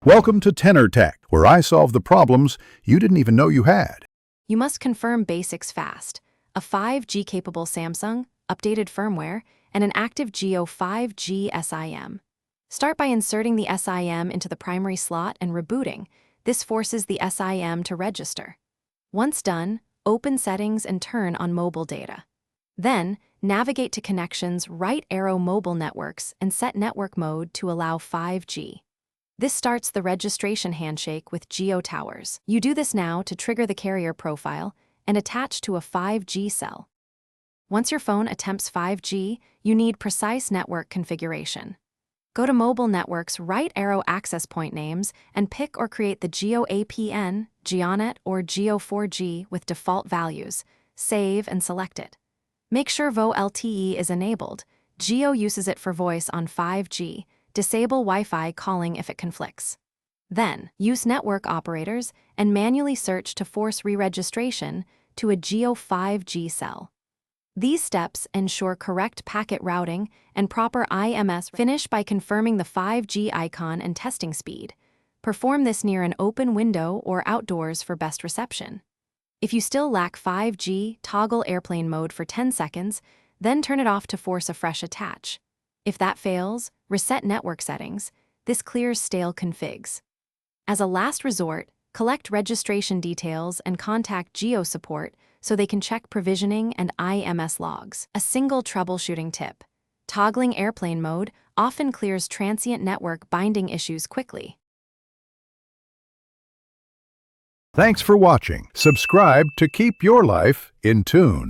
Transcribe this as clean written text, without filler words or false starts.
Welcome to Tenor Tech, where I solve the problems you didn't even know you had. You must confirm basics fast: a 5G-capable Samsung, updated firmware, and an active Geo 5G SIM. Start by inserting the SIM into the primary slot and rebooting. This forces the SIM to register. Once done, open Settings and turn on Mobile Data. Then, navigate to Connections, right arrow Mobile Networks, and set Network Mode to allow 5G. This starts the registration handshake with Geo Towers. You do this now to trigger the carrier profile and attach to a 5G cell. Once your phone attempts 5G, you need precise network configuration. Go to Mobile Networks, right arrow access point names, and pick or create the Geo APN, GeoNet, or Geo 4G with default values. Save and select it. Make sure VoLTE is enabled. Geo uses it for voice on 5G. Disable Wi-Fi calling if it conflicts. Then, use network operators and manually search to force re-registration to a Geo 5G cell. These steps ensure correct packet routing and proper IMS. Finish by confirming the 5G icon and testing speed. Perform this near an open window or outdoors for best reception. If you still lack 5G, toggle airplane mode for 10 seconds, then turn it off to force a fresh attach. If that fails, reset network settings. This clears stale configs. As a last resort, collect registration details and contact Geo support so they can check provisioning and IMS logs. A single troubleshooting tip: toggling airplane mode often clears transient network binding issues quickly. Thanks for watching. Subscribe to keep your life in tune.